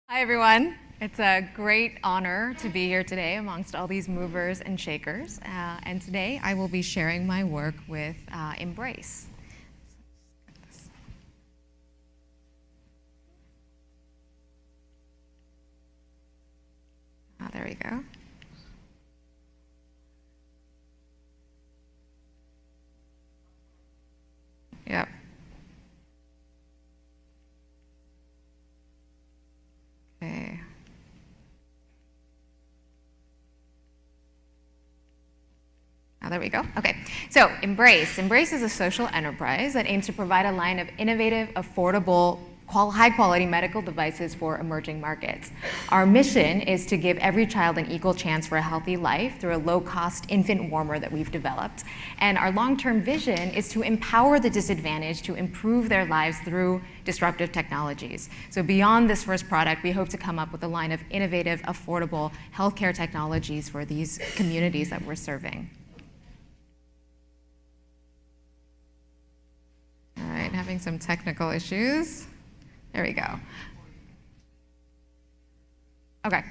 Hi, everyone. It's a great honor to be here today amongst all these movers and shakers. And today I will be sharing my work with Embrace. There we go. Yep. Okay. There we go. Okay, so Embrace is a social enterprise that aims to provide a line of innovative, affordable, high-quality medical devices for emerging markets. Our mission is to give every child an equal chance for a healthy life through a low-cost infant warmer that we've developed. And our long-term vision is to empower the disadvantaged to improve their lives through disruptive technologies. So beyond this first product, we hope to come up with a line of innovative, affordable healthcare technologies for these communities that we're serving. All right, having some technical issues. There we go. Okay,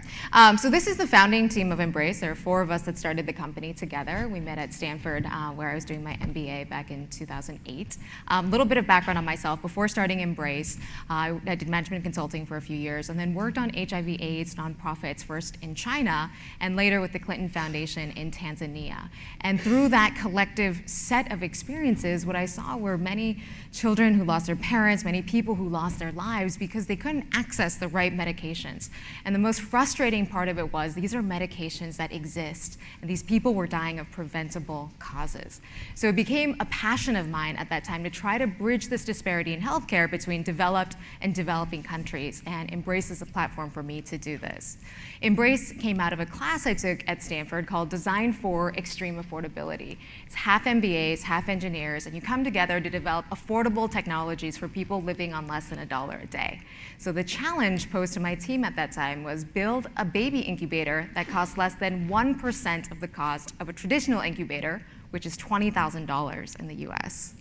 so this is the founding team of Embrace. There are 4 of us that started the company together. We met at Stanford, where I was doing my MBA back in 2008. A little bit of background on myself. Before starting Embrace, I did management consulting for a few years and then worked on HIV/AIDS nonprofits, first in China and later with the Clinton Foundation in Tanzania. And through that collective set of experiences, what I saw were many children who lost their parents, many people who lost their lives because they couldn't access the right medications. And the most frustrating part of it was these are medications that exist, and these people were dying of preventable causes. So it became a passion of mine at that time to try to bridge this disparity in healthcare between developed and developing countries, and Embrace is a platform for me to do this. Embrace came out of a class I took at Stanford called Design for Extreme Affordability. It's half MBAs, half engineers, and you come together to develop affordable technologies for people living on less than $1 a day. So the challenge posed to my team at that time was build a baby incubator that costs less than 1% of the cost of a traditional incubator, which is $20,000 in the US.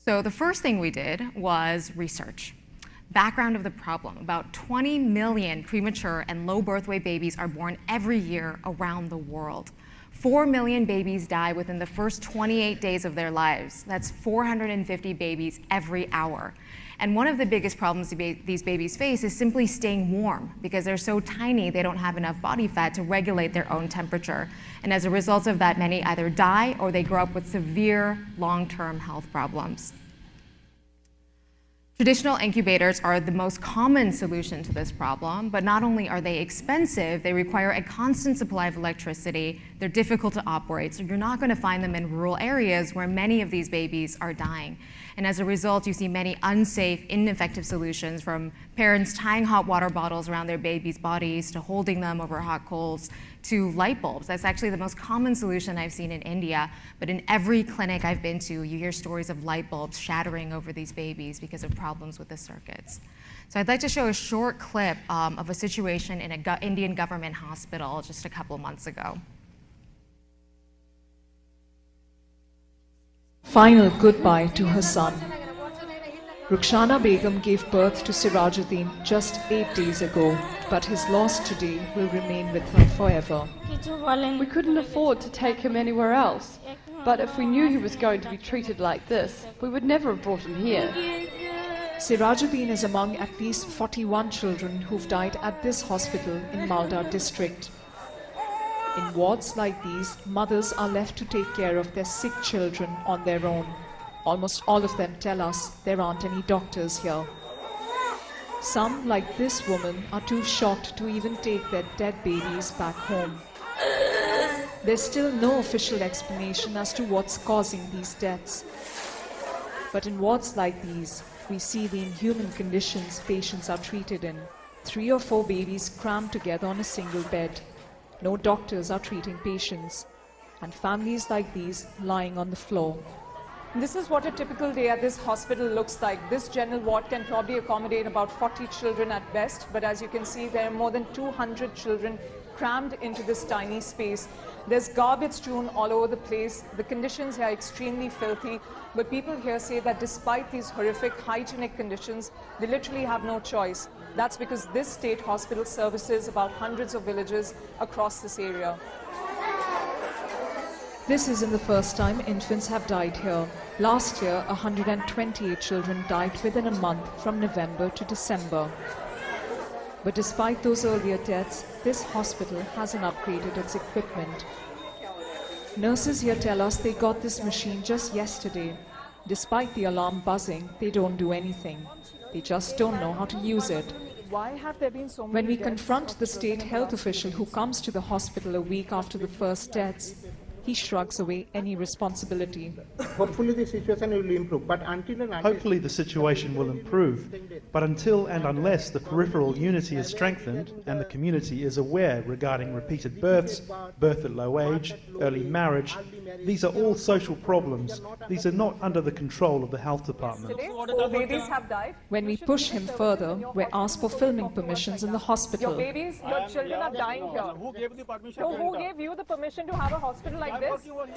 So the first thing we did was research. Background of the problem: about 20 million premature and low birth weight babies are born every year around the world. 4 million babies die within the first 28 days of their lives. That's 450 babies every hour. And one of the biggest problems these babies face is simply staying warm because they're so tiny they don't have enough body fat to regulate their own temperature. And as a result of that, many either die or they grow up with severe long-term health problems. Traditional incubators are the most common solution to this problem, but not only are they expensive, they require a constant supply of electricity, they're difficult to operate, so you're not going to find them in rural areas where many of these babies are dying. And as a result, you see many unsafe, ineffective solutions, from parents tying hot water bottles around their babies' bodies to holding them over hot coals to light bulbs. That's actually the most common solution I've seen in India, but in every clinic I've been to, you hear stories of light bulbs shattering over these babies because of problems with the circuits. So I'd like to show a short clip of a situation in an Indian government hospital just a couple months ago. Final goodbye to her son. Rukhsana Begum gave birth to Sirajuddin just 8 days ago, but his loss today will remain with her forever. We couldn't afford to take him anywhere else, but if we knew he was going to be treated like this, we would never have brought him here. Sirajuddin is among at least 41 children who've died at this hospital in Malda district. In wards like these, mothers are left to take care of their sick children on their own. Almost all of them tell us there aren't any doctors here. Some, like this woman, are too shocked to even take their dead babies back home. There's still no official explanation as to what's causing these deaths. But in wards like these, we see the inhuman conditions patients are treated in. 3 or 4 babies crammed together on a single bed. No doctors are treating patients, and families like these lying on the floor. This is what a typical day at this hospital looks like. This general ward can probably accommodate about 40 children at best, but as you can see, there are more than 200 children crammed into this tiny space. There's garbage strewn all over the place. The conditions here are extremely filthy. But people here say that despite these horrific hygienic conditions, they literally have no choice. That's because this state hospital services about hundreds of villages across this area. This isn't the first time infants have died here. Last year, 128 children died within a month from November to December. But despite those earlier deaths, this hospital hasn't upgraded its equipment. Nurses here tell us they got this machine just yesterday. Despite the alarm buzzing, they don't do anything. They just don't know how to use it. Why have there been so many When we deaths confront of the children state in health last official who comes to the hospital a week after the first deaths, he shrugs away any responsibility. Hopefully the situation will improve, but until and unless... Hopefully the situation will improve, but until and unless the peripheral unity is strengthened and the community is aware regarding repeated births, birth at low age, early marriage, these are all social problems. These are not under the control of the health department. Today, 4 babies have died. When we push him further, we're asked for filming permissions in the hospital. Your babies, your children are dying here. Who gave the permission? So who gave you the permission to have a hospital like this?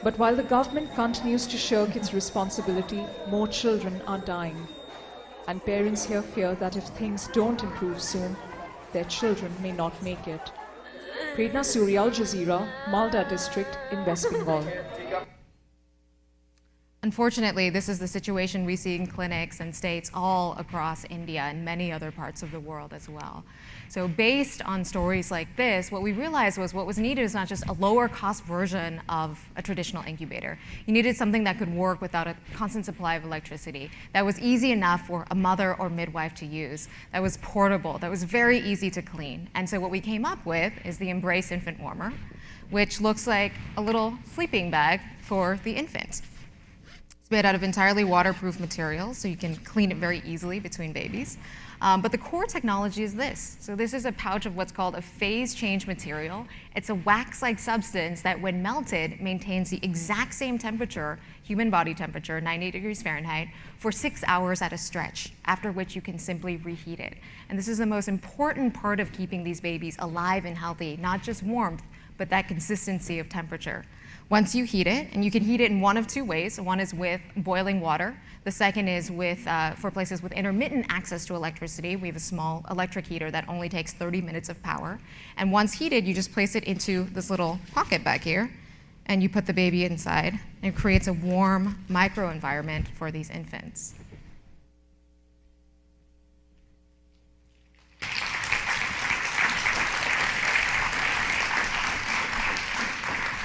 But while the government continues to shirk its responsibility, more children are dying. And parents here fear that if things don't improve soon, their children may not make it. Predna Suri, Al Jazeera, Malda district in West Bengal. Unfortunately, this is the situation we see in clinics and states all across India and many other parts of the world as well. So based on stories like this, what we realized was what was needed is not just a lower cost version of a traditional incubator. You needed something that could work without a constant supply of electricity, that was easy enough for a mother or midwife to use, that was portable, that was very easy to clean. And so what we came up with is the Embrace Infant Warmer, which looks like a little sleeping bag for the infant. Made out of entirely waterproof material, so you can clean it very easily between babies. But the core technology is this. So this is a pouch of what's called a phase change material. It's a wax-like substance that when melted maintains the exact same temperature, human body temperature, 98 degrees Fahrenheit, for 6 hours at a stretch, after which you can simply reheat it. And this is the most important part of keeping these babies alive and healthy, not just warmth, but that consistency of temperature. Once you heat it, and you can heat it in one of two ways. One is with boiling water. The second is with, for places with intermittent access to electricity. We have a small electric heater that only takes 30 minutes of power. And once heated, you just place it into this little pocket back here, and you put the baby inside. And it creates a warm microenvironment for these infants.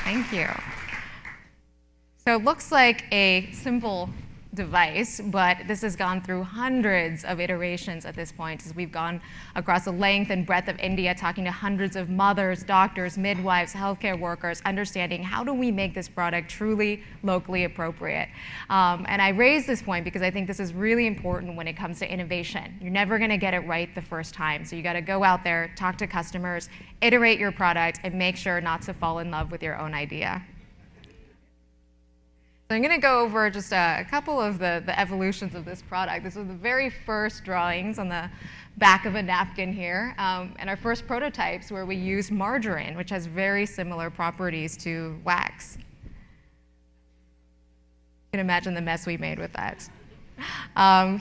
Thank you. So it looks like a simple device, but this has gone through hundreds of iterations at this point as we've gone across the length and breadth of India, talking to hundreds of mothers, doctors, midwives, healthcare workers, understanding how do we make this product truly locally appropriate. And I raise this point because I think this is really important when it comes to innovation. You're never going to get it right the first time, so you got to go out there, talk to customers, iterate your product, and make sure not to fall in love with your own idea. So I'm going to go over just a couple of the evolutions of this product. This was the very first drawings on the back of a napkin here, and our first prototypes where we used margarine, which has very similar properties to wax. You can imagine the mess we made with that.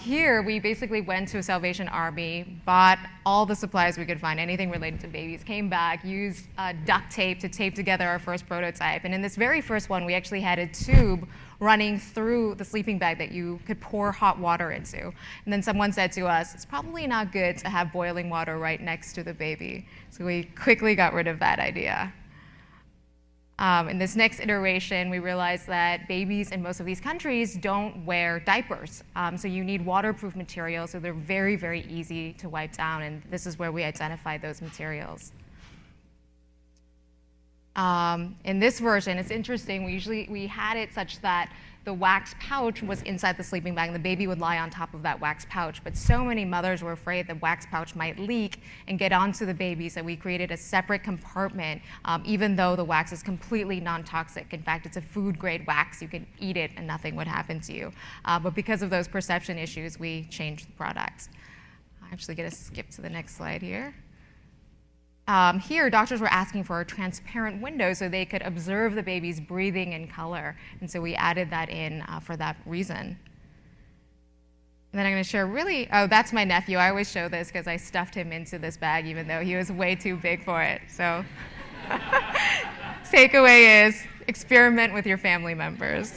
Here, we basically went to a Salvation Army, bought all the supplies we could find, anything related to babies, came back, used duct tape to tape together our first prototype. And in this very first one, we actually had a tube running through the sleeping bag that you could pour hot water into. And then someone said to us, it's probably not good to have boiling water right next to the baby. So we quickly got rid of that idea. In this next iteration, we realized that babies in most of these countries don't wear diapers. So you need waterproof materials, so they're very, very easy to wipe down, and this is where we identified those materials. In this version, it's interesting, we had it such that the wax pouch was inside the sleeping bag and the baby would lie on top of that wax pouch. But so many mothers were afraid the wax pouch might leak and get onto the babies that we created a separate compartment, even though the wax is completely non-toxic. In fact, it's a food-grade wax. You can eat it and nothing would happen to you. But because of those perception issues, we changed the product. I'm actually going to skip to the next slide here. Here, doctors were asking for a transparent window so they could observe the baby's breathing and color. And so we added that in for that reason. And then I'm going to share oh, that's my nephew. I always show this because I stuffed him into this bag even though he was way too big for it. So takeaway is experiment with your family members.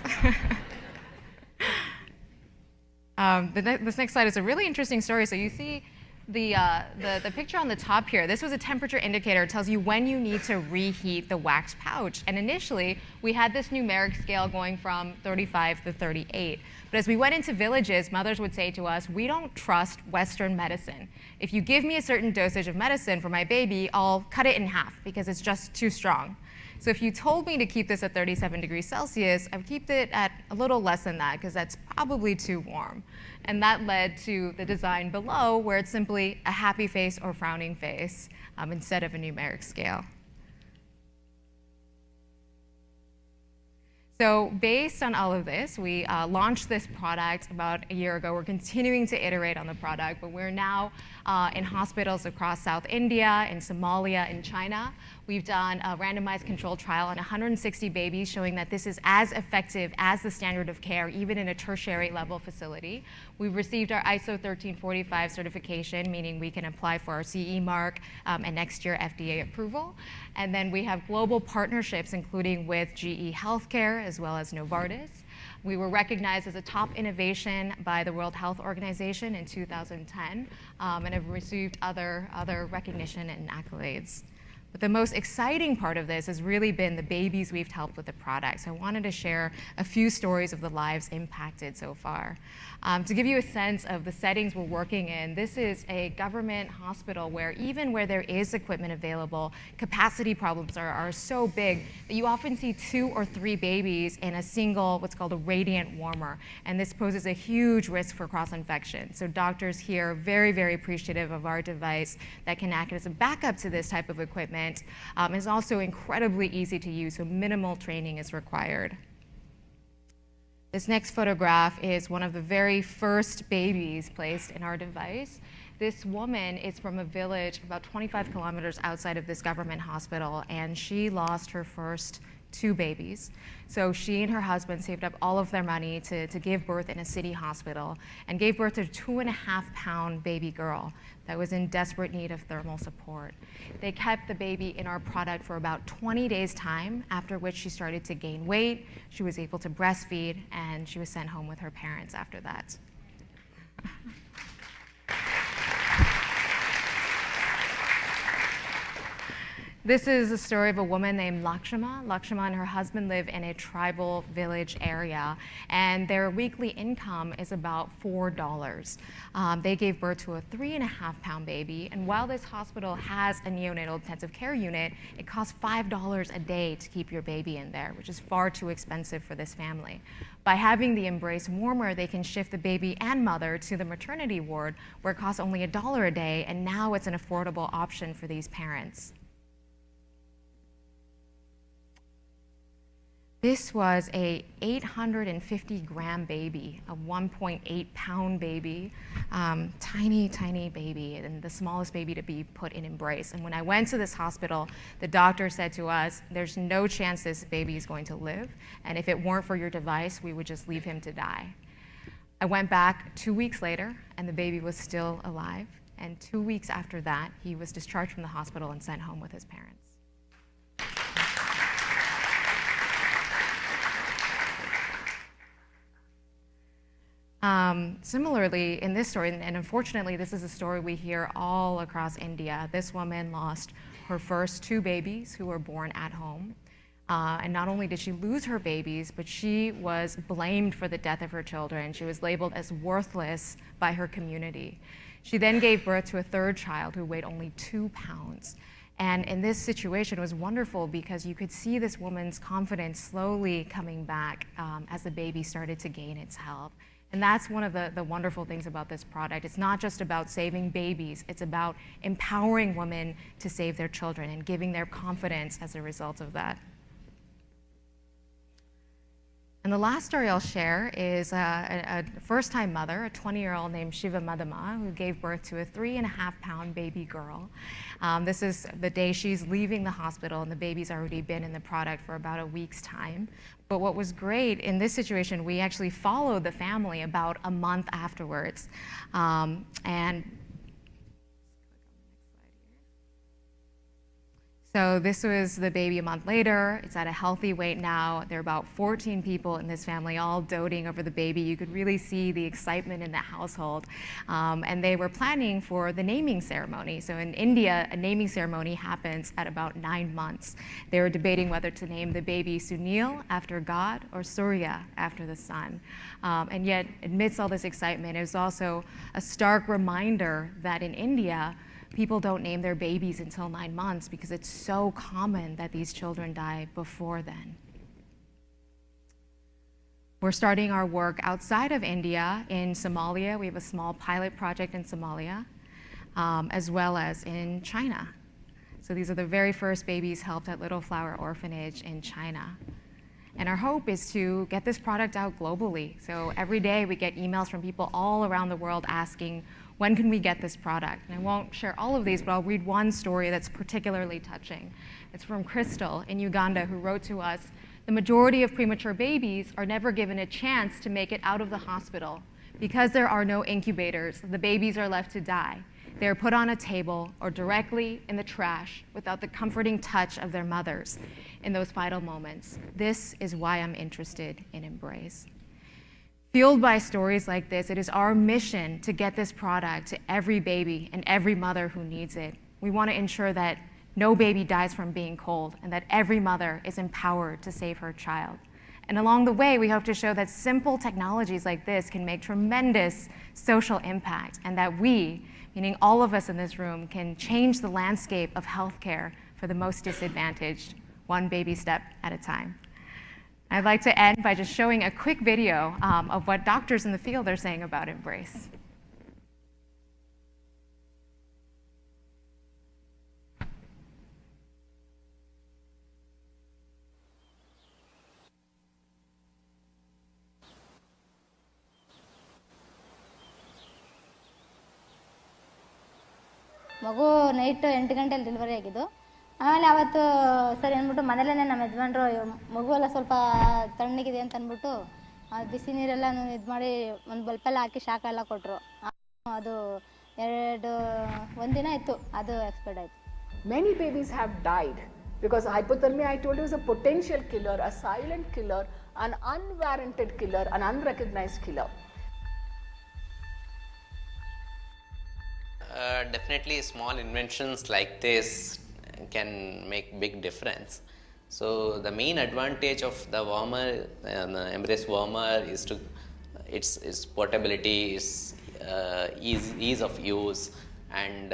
This next slide is a really interesting story. So you see the picture on the top here. This was a temperature indicator. It tells you when you need to reheat the wax pouch. And initially, we had this numeric scale going from 35 to 38. But as we went into villages, mothers would say to us, we don't trust Western medicine. If you give me a certain dosage of medicine for my baby, I'll cut it in half because it's just too strong. So if you told me to keep this at 37 degrees Celsius, I would keep it at a little less than that because that's probably too warm. And that led to the design below where it's simply a happy face or frowning face instead of a numeric scale. So based on all of this, we launched this product about a year ago. We're continuing to iterate on the product, but we're now in hospitals across South India, in Somalia, in China. We've done a randomized controlled trial on 160 babies showing that this is as effective as the standard of care, even in a tertiary level facility. We've received our ISO 13485 certification, meaning we can apply for our CE mark and next year FDA approval. And then we have global partnerships, including with GE Healthcare as well as Novartis. We were recognized as a top innovation by the World Health Organization in 2010 and have received other recognition and accolades. But the most exciting part of this has really been the babies we've helped with the product. So I wanted to share a few stories of the lives impacted so far. To give you a sense of the settings we're working in, this is a government hospital where even where there is equipment available, capacity problems are so big that you often see 2 or 3 babies in a single, what's called a radiant warmer. And this poses a huge risk for cross-infection. So doctors here are very, very appreciative of our device that can act as a backup to this type of equipment. It's also incredibly easy to use, so minimal training is required. This next photograph is one of the very first babies placed in our device. This woman is from a village about 25 kilometers outside of this government hospital, and she lost her first 2 babies. So she and her husband saved up all of their money to give birth in a city hospital and gave birth to a 2.5-pound baby girl that was in desperate need of thermal support. They kept the baby in our product for about 20 days' time, after which she started to gain weight, she was able to breastfeed, and she was sent home with her parents after that. This is the story of a woman named Lakshma. Lakshma and her husband live in a tribal village area, and their weekly income is about $4. They gave birth to a 3.5-pound baby, and while this hospital has a neonatal intensive care unit, it costs $5 a day to keep your baby in there, which is far too expensive for this family. By having the Embrace warmer, they can shift the baby and mother to the maternity ward, where it costs only $1 a day, and now it's an affordable option for these parents. This was a 850-gram baby, a 1.8-pound baby, tiny, tiny baby, and the smallest baby to be put in Embrace. And when I went to this hospital, the doctor said to us, there's no chance this baby is going to live, and if it weren't for your device, we would just leave him to die. I went back 2 weeks later, and the baby was still alive. And 2 weeks after that, he was discharged from the hospital and sent home with his parents. Similarly, in this story, and unfortunately this is a story we hear all across India, this woman lost her first 2 babies who were born at home. And not only did she lose her babies, but she was blamed for the death of her children. She was labeled as worthless by her community. She then gave birth to a 3rd child who weighed only 2 pounds. And in this situation, it was wonderful because you could see this woman's confidence slowly coming back as the baby started to gain its health. And that's one of the wonderful things about this product. It's not just about saving babies, it's about empowering women to save their children and giving their confidence as a result of that. And the last story I'll share is a first-time mother, a 20-year-old named Shiva Madama, who gave birth to a 3.5-pound baby girl. This is the day she's leaving the hospital, and the baby's already been in the product for about a week's time. But what was great in this situation, we actually followed the family about a month afterwards. So this was the baby a month later. It's at a healthy weight now. There are about 14 people in this family all doting over the baby. You could really see the excitement in the household. And they were planning for the naming ceremony. So in India, a naming ceremony happens at about 9 months. They were debating whether to name the baby Sunil after God or Surya after the sun. And yet, amidst all this excitement, it was also a stark reminder that in India, people don't name their babies until 9 months because it's so common that these children die before then. We're starting our work outside of India in Somalia. We have a small pilot project in Somalia, as well as in China. So these are the very first babies helped at Little Flower Orphanage in China. And our hope is to get this product out globally. So every day we get emails from people all around the world asking, when can we get this product? And I won't share all of these, but I'll read one story that's particularly touching. It's from Crystal in Uganda, who wrote to us, the majority of premature babies are never given a chance to make it out of the hospital. Because there are no incubators, the babies are left to die. They are put on a table or directly in the trash without the comforting touch of their mothers in those vital moments. This is why I'm interested in Embrace. Fueled by stories like this, it is our mission to get this product to every baby and every mother who needs it. We want to ensure that no baby dies from being cold and that every mother is empowered to save her child. And along the way, we hope to show that simple technologies like this can make tremendous social impact and that we, meaning all of us in this room, can change the landscape of healthcare for the most disadvantaged, one baby step at a time. I'd like to end by just showing a quick video of what doctors in the field are saying about Embrace. ಮಗು night 8 ಗಂಟೆಲಿ delivery ಆಗಿದ್ದು. ಆಮೇಲೆ ಅವತ್ತು ಸರಿ ಅಂದ್ಬಿಟ್ಟು ಮನೇಲೇ ನಮ್ಮ ಯಜಮಾನ್ರು ಮಗು ಎಲ್ಲ ಸ್ವಲ್ಪ ತಣ್ಣಗಿದೆ ಅಂತ ಅಂದ್ಬಿಟ್ಟು ಬಿಸಿ ನೀರೆಲ್ಲ ಇದು ಮಾಡಿ ಒಂದು ಬಲ್ಪೆಲ್ಲ ಹಾಕಿ ಶಾಖ ಎಲ್ಲ ಕೊಟ್ಟರು. ಅದು ಒಂದಿನ ಇತ್ತು, ಅದು ಎಕ್ಸ್ಪೈರ್ಡ್ ಆಯಿತು. Many babies have died because hypothermia, I told you, is a potential killer, a silent killer, an unwarranted killer, an unrecognized killer. Definitely small inventions like this can make big difference. So the main advantage of the warmer, Embrace warmer, is to its portability, its ease of use, and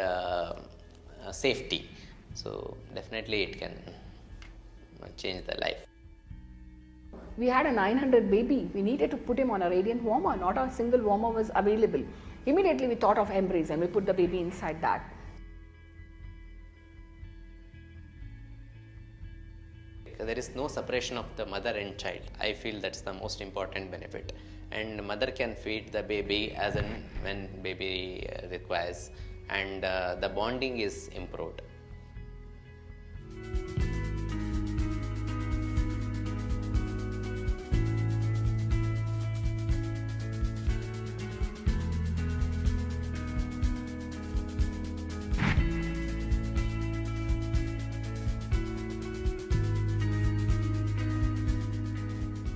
safety. So definitely it can change the life. We had a 900 baby. We needed to put him on a radiant warmer. Not a single warmer was available. Immediately we thought of Embrace and we put the baby inside that. There is no separation of the mother and child. I feel that's the most important benefit. And mother can feed the baby as and when baby requires, and the bonding is improved.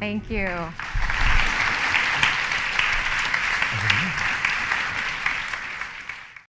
Thank you.